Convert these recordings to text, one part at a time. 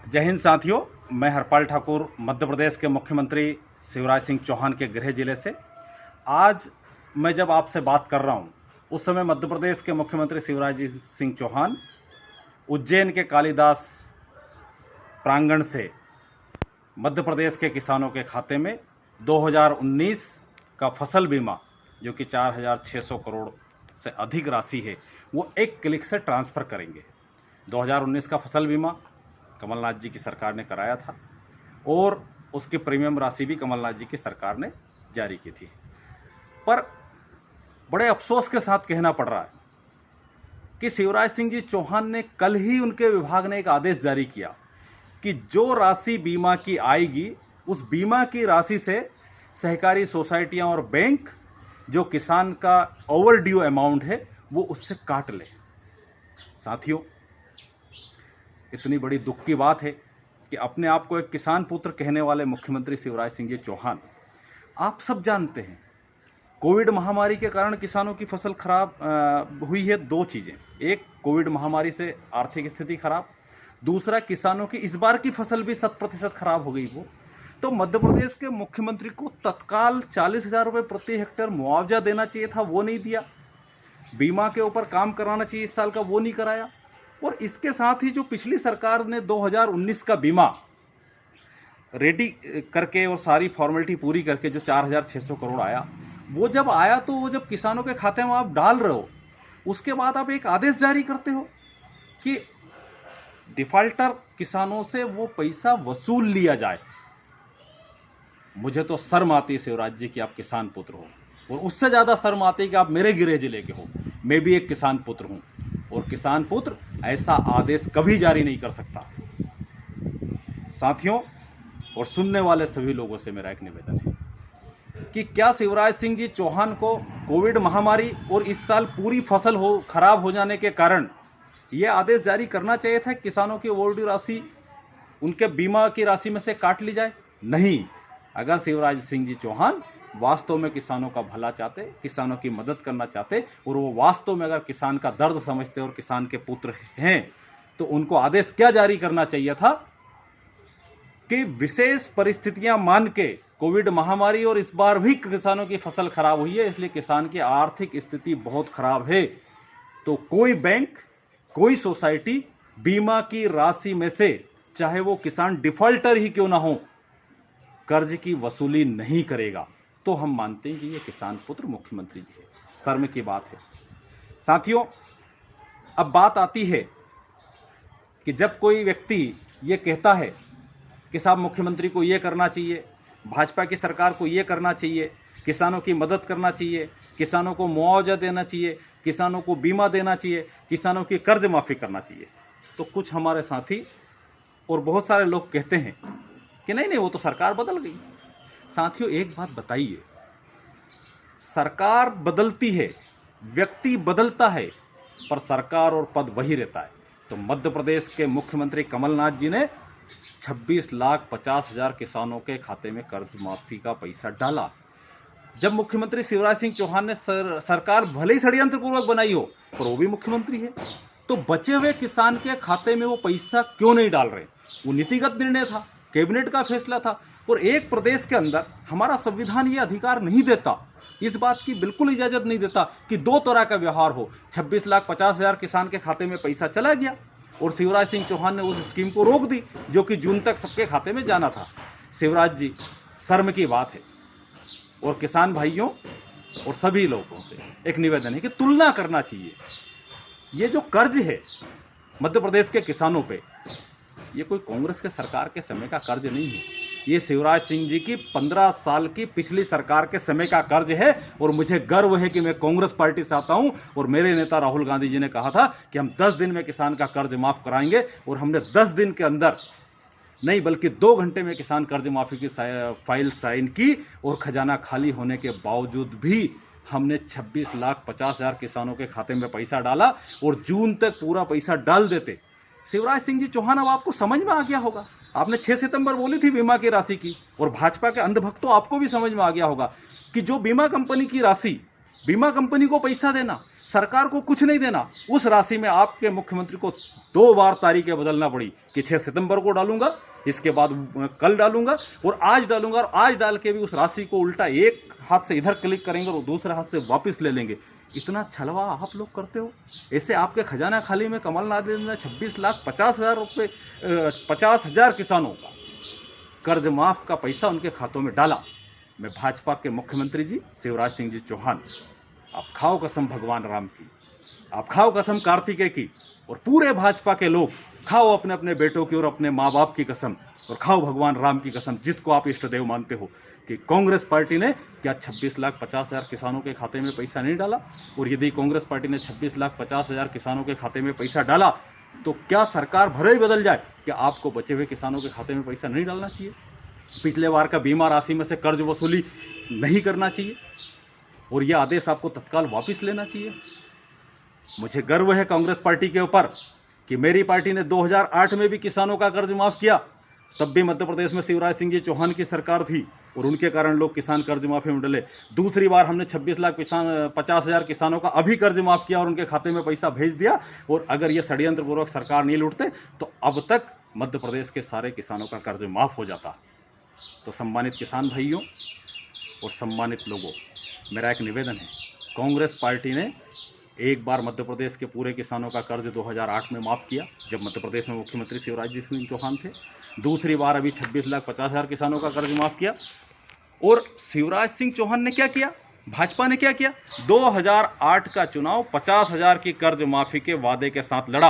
जय हिंद साथियों, मैं हरपाल ठाकुर मध्य प्रदेश के मुख्यमंत्री शिवराज सिंह चौहान के गृह जिले से। आज मैं जब आपसे बात कर रहा हूँ उस समय मध्य प्रदेश के मुख्यमंत्री शिवराज सिंह चौहान उज्जैन के कालिदास प्रांगण से मध्य प्रदेश के किसानों के खाते में 2019 का फसल बीमा जो कि 4,600 करोड़ से अधिक राशि है वो एक क्लिक से ट्रांसफ़र करेंगे। 2019 का फसल बीमा कमलनाथ जी की सरकार ने कराया था और उसकी प्रीमियम राशि भी कमलनाथ जी की सरकार ने जारी की थी। पर बड़े अफसोस के साथ कहना पड़ रहा है कि शिवराज सिंह जी चौहान ने कल ही उनके विभाग ने एक आदेश जारी किया कि जो राशि बीमा की आएगी उस बीमा की राशि से सहकारी सोसाइटियां और बैंक जो किसान का ओवर ड्यू अमाउंट है वो उससे काट ले। साथियों, इतनी बड़ी दुख की बात है कि अपने आप को एक किसान पुत्र कहने वाले मुख्यमंत्री शिवराज सिंह जी चौहान, आप सब जानते हैं कोविड महामारी के कारण किसानों की फसल खराब हुई है। दो चीज़ें, एक कोविड महामारी से आर्थिक स्थिति खराब, दूसरा किसानों की इस बार की फसल भी 100% खराब हो गई। वो तो मध्य प्रदेश के मुख्यमंत्री को तत्काल 40,000 रुपये प्रति हेक्टेयर मुआवजा देना चाहिए था, वो नहीं दिया। बीमा के ऊपर काम कराना चाहिए इस साल का, वो नहीं कराया। और इसके साथ ही जो पिछली सरकार ने 2019 का बीमा रेडी करके और सारी फॉर्मेलिटी पूरी करके जो 4,600 करोड़ आया, वो जब आया तो वो जब किसानों के खाते में आप डाल रहे हो उसके बाद आप एक आदेश जारी करते हो कि डिफाल्टर किसानों से वो पैसा वसूल लिया जाए। मुझे तो शर्म आती है शिवराज जी कि आप किसान पुत्र हो, और उससे ज़्यादा शर्म आती है कि आप मेरे गिरे जिले के हो। मैं भी एक किसान पुत्र हूँ और किसान पुत्र ऐसा आदेश कभी जारी नहीं कर सकता। साथियों और सुनने वाले सभी लोगों से मेरा एक निवेदन है कि क्या शिवराज सिंह जी चौहान को कोविड महामारी और इस साल पूरी फसल खराब हो जाने के कारण ये आदेश जारी करना चाहिए था किसानों की ओवरड्यू राशि उनके बीमा की राशि में से काट ली जाए? नहीं। अगर शिवराज सिंह जी चौहान वास्तव में किसानों का भला चाहते, किसानों की मदद करना चाहते और वो वास्तव में अगर किसान का दर्द समझते और किसान के पुत्र हैं तो उनको आदेश क्या जारी करना चाहिए था कि विशेष परिस्थितियां मान के कोविड महामारी और इस बार भी किसानों की फसल खराब हुई है, इसलिए किसान की आर्थिक स्थिति बहुत खराब है, तो कोई बैंक, कोई सोसाइटी बीमा की राशि में से चाहे वो किसान डिफॉल्टर ही क्यों ना हो कर्ज की वसूली नहीं करेगा। तो हम मानते हैं कि ये किसान पुत्र मुख्यमंत्री जी है। शर्म की बात है। साथियों, अब बात आती है कि जब कोई व्यक्ति ये कहता है कि साहब मुख्यमंत्री को ये करना चाहिए, भाजपा की सरकार को ये करना चाहिए, किसानों की मदद करना चाहिए, किसानों को मुआवजा देना चाहिए, किसानों को बीमा देना चाहिए, किसानों की कर्ज माफ़ी करना चाहिए, तो कुछ हमारे साथी और बहुत सारे लोग कहते हैं कि नहीं वो तो सरकार बदल गई। साथियों, एक बात बताइए, सरकार बदलती है, व्यक्ति बदलता है, पर सरकार और पद वही रहता है। तो मध्य प्रदेश के मुख्यमंत्री कमलनाथ जी ने 26,50,000 किसानों के खाते में कर्ज माफी का पैसा डाला। जब मुख्यमंत्री शिवराज सिंह चौहान ने सरकार भले ही षड्यंत्रपूर्वक बनाई हो पर वो भी मुख्यमंत्री है, तो बचे हुए किसान के खाते में वो पैसा क्यों नहीं डाल रहे? वो नीतिगत निर्णय था, कैबिनेट का फैसला था, और एक प्रदेश के अंदर हमारा संविधान ये अधिकार नहीं देता, इस बात की बिल्कुल इजाजत नहीं देता कि दो तरह का व्यवहार हो। 26,50,000 किसान के खाते में पैसा चला गया और शिवराज सिंह चौहान ने उस स्कीम को रोक दी जो कि जून तक सबके खाते में जाना था। शिवराज जी, शर्म की बात है। और किसान भाइयों और सभी लोगों से एक निवेदन है कि तुलना करना चाहिए। ये जो कर्ज है मध्य प्रदेश के किसानों पे, ये कोई कांग्रेस के सरकार के समय का कर्ज नहीं है, ये शिवराज सिंह जी की 15 साल की पिछली सरकार के समय का कर्ज है। और मुझे गर्व है कि मैं कांग्रेस पार्टी से आता हूं और मेरे नेता राहुल गांधी जी ने कहा था कि हम 10 दिन में किसान का कर्ज माफ कराएंगे, और हमने 10 दिन के अंदर नहीं बल्कि 2 घंटे में किसान कर्ज माफी की फाइल साइन की, और खजाना खाली होने के बावजूद भी हमने 26,50,000 किसानों के खाते में पैसा डाला, और जून तक पूरा पैसा डाल देते। शिवराज सिंह जी चौहान, अब आपको समझ में आ गया होगा, आपने 6 सितंबर बोली थी बीमा की राशि की, और भाजपा के अंधभक्तों आपको भी समझ में आ गया होगा कि जो बीमा कंपनी की राशि बीमा कंपनी को पैसा देना, सरकार को कुछ नहीं देना। उस राशि में आपके मुख्यमंत्री को 2 बार तारीखें बदलना पड़ी कि 6 सितंबर को डालूंगा, इसके बाद कल डालूंगा और आज डालूंगा, और आज डाल के भी उस राशि को उल्टा एक हाथ से इधर क्लिक करेंगे और दूसरे हाथ से वापस ले लेंगे। इतना छलवा आप लोग करते हो। ऐसे आपके खजाना खाली में कमलनाथ ने 26,50,000 रुपये 50,000 किसानों का कर्ज माफ का पैसा उनके खातों में डाला। मैं भाजपा के मुख्यमंत्री जी शिवराज सिंह जी चौहान, आप खाओ कसम भगवान राम की, आप खाओ कसम कार्तिकेय की, और पूरे भाजपा के लोग खाओ अपने अपने बेटों की और अपने माँ बाप की कसम, और खाओ भगवान राम की कसम जिसको आप इष्ट देव मानते हो, कि कांग्रेस पार्टी ने क्या 26,50,000 किसानों के खाते में पैसा नहीं डाला। और यदि कांग्रेस पार्टी ने 26,50,000 किसानों के खाते में पैसा डाला तो क्या सरकार भले ही बदल जाए, क्या आपको बचे हुए किसानों के खाते में पैसा नहीं डालना चाहिए? पिछले बार का बीमा राशि में से कर्ज वसूली नहीं करना चाहिए और यह आदेश आपको तत्काल वापस लेना चाहिए। मुझे गर्व है कांग्रेस पार्टी के ऊपर कि मेरी पार्टी ने 2008 में भी किसानों का कर्ज माफ किया, तब भी मध्य प्रदेश में शिवराज सिंह जी चौहान की सरकार थी और उनके कारण लोग किसान कर्ज माफी में डले। दूसरी बार हमने 26,50,000 किसानों का अभी कर्ज माफ किया और उनके खाते में पैसा भेज दिया। और अगर ये षड्यंत्रपूर्वक सरकार नहीं लूटते तो अब तक मध्य प्रदेश के सारे किसानों का कर्ज माफ हो जाता। तो सम्मानित किसान भाइयों और सम्मानित लोगों, मेरा एक निवेदन है, कांग्रेस पार्टी ने एक बार मध्य प्रदेश के पूरे किसानों का कर्ज 2008 में माफ़ किया जब मध्य प्रदेश में मुख्यमंत्री शिवराज जी सिंह चौहान थे। दूसरी बार अभी 26,50,000 किसानों का कर्ज माफ़ किया। और शिवराज सिंह चौहान ने क्या किया, भाजपा ने क्या किया, 2008 का चुनाव 50,000 की कर्ज माफ़ी के वादे के साथ लड़ा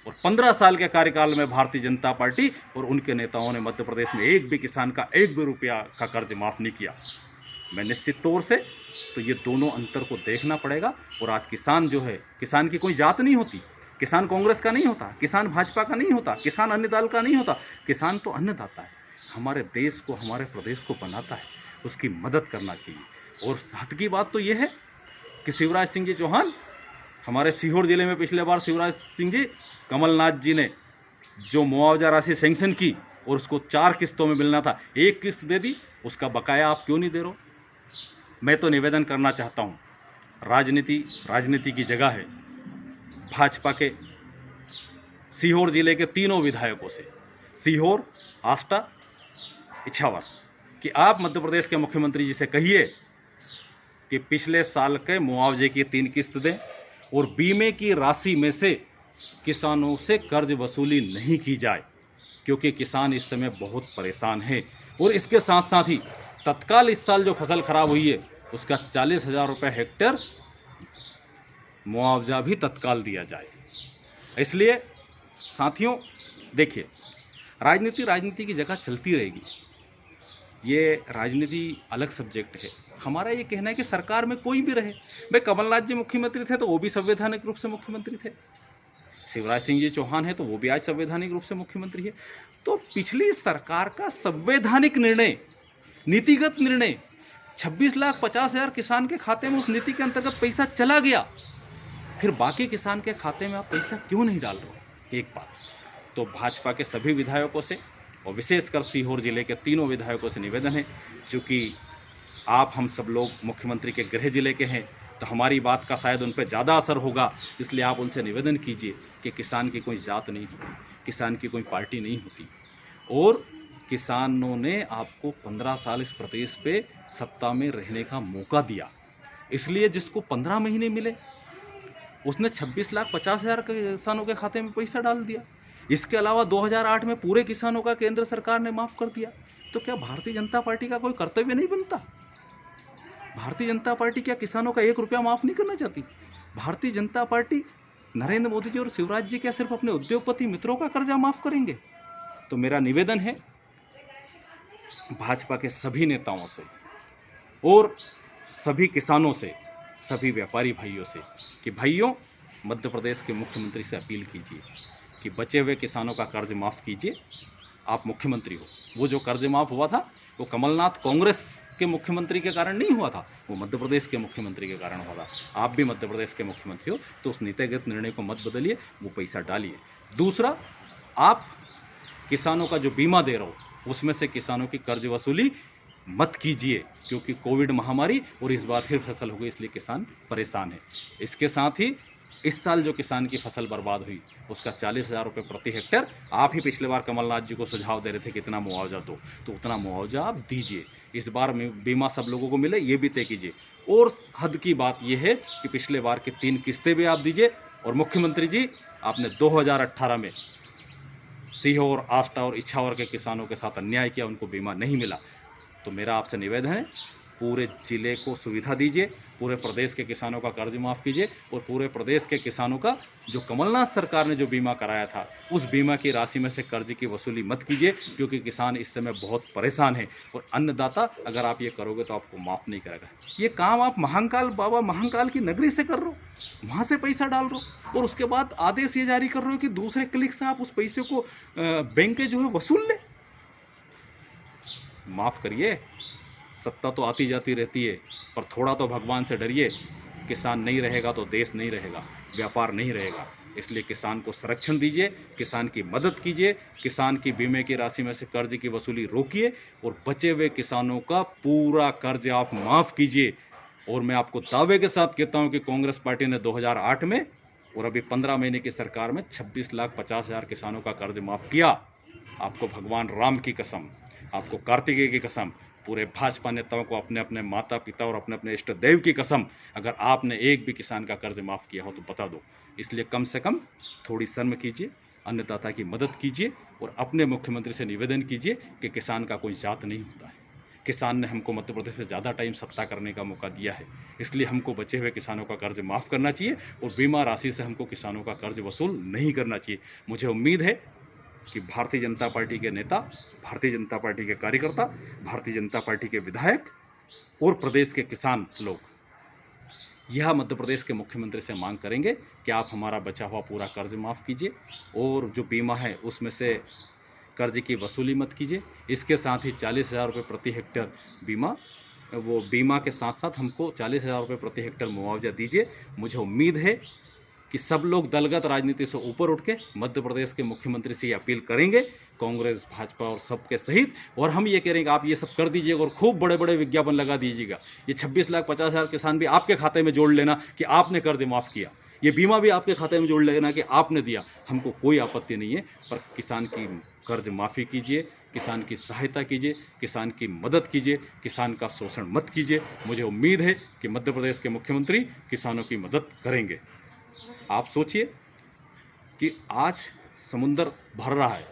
और 15 साल के कार्यकाल में भारतीय जनता पार्टी और उनके नेताओं ने मध्य प्रदेश में एक भी किसान का एक भी रुपया का कर्ज माफ़ नहीं किया। मैं निश्चित तौर से तो ये दोनों अंतर को देखना पड़ेगा। और आज किसान जो है, किसान की कोई जात नहीं होती, किसान कांग्रेस का नहीं होता, किसान भाजपा का नहीं होता, किसान अन्य दल का नहीं होता, किसान तो अन्नदाता है, हमारे देश को, हमारे प्रदेश को बनाता है, उसकी मदद करना चाहिए। और हद की बात तो ये है कि शिवराज सिंह जी चौहान, हमारे सीहोर जिले में पिछले बार शिवराज सिंह जी, कमलनाथ जी ने जो मुआवजा राशि सैंक्शन की और उसको 4 किस्तों में मिलना था, 1 किस्त दे दी, उसका बकाया आप क्यों नहीं दे रहे हो? मैं तो निवेदन करना चाहता हूँ, राजनीति की जगह है। भाजपा के सीहोर जिले के तीनों विधायकों से, सीहोर, आष्टा, इछावर, कि आप मध्य प्रदेश के मुख्यमंत्री जी से कहिए कि पिछले साल के मुआवजे की 3 किस्त दें और बीमे की राशि में से किसानों से कर्ज वसूली नहीं की जाए, क्योंकि किसान इस समय बहुत परेशान है। और इसके साथ साथ ही तत्काल इस साल जो फसल खराब हुई है उसका 40,000 रुपये हेक्टेयर मुआवजा भी तत्काल दिया जाए। इसलिए साथियों, देखिए, राजनीति की जगह चलती रहेगी, ये राजनीति अलग सब्जेक्ट है। हमारा ये कहना है कि सरकार में कोई भी रहे, भाई कमलनाथ जी मुख्यमंत्री थे तो वो भी संवैधानिक रूप से मुख्यमंत्री थे, शिवराज सिंह जी चौहान है तो वो भी आज संवैधानिक रूप से मुख्यमंत्री है। तो पिछली सरकार का संवैधानिक निर्णय, नीतिगत निर्णय, 26,50,000 किसान के खाते में उस नीति के अंतर्गत पैसा चला गया, फिर बाकी किसान के खाते में आप पैसा क्यों नहीं डाल रहे? एक बात तो भाजपा के सभी विधायकों से और विशेषकर सीहोर जिले के तीनों विधायकों से निवेदन है, क्योंकि आप हम सब लोग मुख्यमंत्री के गृह जिले के हैं तो हमारी बात का शायद उन पर ज़्यादा असर होगा, इसलिए आप उनसे निवेदन कीजिए कि किसान की कोई जात नहीं होती, किसान की कोई पार्टी नहीं होती, और किसानों ने आपको 15 साल इस प्रदेश पे सत्ता में रहने का मौका दिया, इसलिए जिसको 15 महीने मिले उसने 26,50,000 किसानों के खाते में पैसा डाल दिया। इसके अलावा 2008 में पूरे किसानों का केंद्र सरकार ने माफ़ कर दिया। तो क्या भारतीय जनता पार्टी का कोई कर्तव्य नहीं बनता? भारतीय जनता पार्टी क्या किसानों का 1 रुपया माफ़ नहीं करना चाहती? भारतीय जनता पार्टी, नरेंद्र मोदी जी और शिवराज जी क्या सिर्फ अपने उद्योगपति मित्रों का कर्जा माफ़ करेंगे? तो मेरा निवेदन है भाजपा के सभी नेताओं से और सभी किसानों से, सभी व्यापारी भाइयों से कि भाइयों, मध्य प्रदेश के मुख्यमंत्री से अपील कीजिए कि बचे हुए किसानों का कर्ज माफ़ कीजिए। आप मुख्यमंत्री हो, वो जो कर्ज माफ़ हुआ था वो कमलनाथ कांग्रेस के मुख्यमंत्री के कारण नहीं हुआ था, वो मध्य प्रदेश के मुख्यमंत्री के कारण हुआ था। आप भी मध्य प्रदेश के मुख्यमंत्री हो तो उस नीतिगत निर्णय को मत बदलिए, वो पैसा डालिए। दूसरा, आप किसानों का जो बीमा दे रहे हो उसमें से किसानों की कर्ज वसूली मत कीजिए, क्योंकि कोविड महामारी और इस बार फिर फसल हो गई, इसलिए किसान परेशान है। इसके साथ ही इस साल जो किसान की फसल बर्बाद हुई उसका 40,000 रुपये प्रति हेक्टेयर, आप ही पिछले बार कमलनाथ जी को सुझाव दे रहे थे कितना मुआवजा दो, तो उतना मुआवजा आप दीजिए। इस बार बीमा सब लोगों को मिले, ये भी तय कीजिए। और हद की बात यह है कि पिछले बार की 3 किस्तें भी आप दीजिए। और मुख्यमंत्री जी, आपने 2018 में सीहोर, आष्टा और इछावर के किसानों के साथ अन्याय किया, उनको बीमा नहीं मिला। तो मेरा आपसे निवेदन है, पूरे जिले को सुविधा दीजिए, पूरे प्रदेश के किसानों का कर्ज माफ़ कीजिए, और पूरे प्रदेश के किसानों का जो कमलनाथ सरकार ने जो बीमा कराया था उस बीमा की राशि में से कर्ज की वसूली मत कीजिए, क्योंकि किसान इस समय बहुत परेशान है। और अन्नदाता, अगर आप ये करोगे तो आपको माफ़ नहीं करेगा। ये काम आप महाकाल बाबा, महाकाल की नगरी से कर रहे हो, वहाँ से पैसा डाल रहे हो, और उसके बाद आदेश ये जारी कर रहे हो कि दूसरे क्लिक से आप उस पैसे को बैंक के जो है वसूल ले। माफ़ करिए, सत्ता तो आती जाती रहती है, पर थोड़ा तो भगवान से डरिए। किसान नहीं रहेगा तो देश नहीं रहेगा, व्यापार नहीं रहेगा। इसलिए किसान को संरक्षण दीजिए, किसान की मदद कीजिए, किसान की बीमे की राशि में से कर्ज की वसूली रोकिए, और बचे हुए किसानों का पूरा कर्ज आप माफ़ कीजिए। और मैं आपको दावे के साथ कहता हूं कि कांग्रेस पार्टी ने 2008 में और अभी 15 महीने की सरकार में 26,50,000 किसानों का कर्ज माफ़ किया। आपको भगवान राम की कसम, आपको कार्तिकेय की कसम, पूरे भाजपा नेताओं को अपने अपने माता पिता और अपने अपने इष्ट देव की कसम, अगर आपने एक भी किसान का कर्ज माफ़ किया हो तो बता दो। इसलिए कम से कम थोड़ी शर्म कीजिए, अन्नदाता की मदद कीजिए, और अपने मुख्यमंत्री से निवेदन कीजिए कि किसान का कोई जात नहीं होता है। किसान ने हमको मध्य प्रदेश से ज़्यादा टाइम सत्ता करने का मौका दिया है, इसलिए हमको बचे हुए किसानों का कर्ज माफ़ करना चाहिए, और बीमा राशि से हमको किसानों का कर्ज वसूल नहीं करना चाहिए। मुझे उम्मीद है कि भारतीय जनता पार्टी के नेता, भारतीय जनता पार्टी के कार्यकर्ता, भारतीय जनता पार्टी के विधायक और प्रदेश के किसान लोग यह मध्य प्रदेश के मुख्यमंत्री से मांग करेंगे कि आप हमारा बचा हुआ पूरा कर्ज माफ़ कीजिए, और जो बीमा है उसमें से कर्ज की वसूली मत कीजिए। इसके साथ ही 40,000 रुपये प्रति हेक्टेयर बीमा, वो बीमा के साथ साथ हमको 40,000 रुपये प्रति हेक्टेयर मुआवजा दीजिए। मुझे उम्मीद है कि सब लोग दलगत राजनीति से ऊपर उठ के मध्य प्रदेश के मुख्यमंत्री से ये अपील करेंगे, कांग्रेस, भाजपा और सबके सहित। और हम ये करेंगे, आप ये सब कर दीजिएगा और खूब बड़े बड़े विज्ञापन लगा दीजिएगा। ये 26,50,000 किसान भी आपके खाते में जोड़ लेना कि आपने कर्ज माफ़ किया, ये बीमा भी आपके खाते में जोड़ लेना कि आपने दिया। हमको कोई आपत्ति नहीं है, पर किसान की कर्ज माफ़ी कीजिए, किसान की सहायता कीजिए, किसान की मदद कीजिए, किसान का शोषण मत कीजिए। मुझे उम्मीद है कि मध्य प्रदेश के मुख्यमंत्री किसानों की मदद करेंगे। आप सोचिए कि आज समुंदर भर रहा है,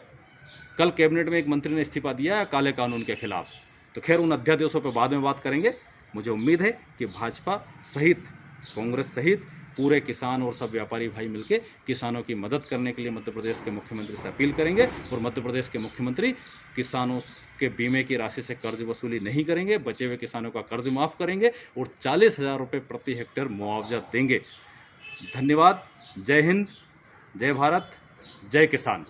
कल कैबिनेट में एक मंत्री ने इस्तीफा दिया है काले कानून के खिलाफ। तो खैर, उन अध्यादेशों पर बाद में बात करेंगे। मुझे उम्मीद है कि भाजपा सहित, कांग्रेस सहित पूरे किसान और सब व्यापारी भाई मिलकर किसानों की मदद करने के लिए मध्य प्रदेश के मुख्यमंत्री से अपील करेंगे, और मध्य प्रदेश के मुख्यमंत्री किसानों के बीमे की राशि से कर्ज वसूली नहीं करेंगे, बचे हुए किसानों का कर्ज माफ़ करेंगे और 40,000 रुपये प्रति हेक्टेयर मुआवजा देंगे। धन्यवाद। जय हिंद, जय भारत, जय किसान।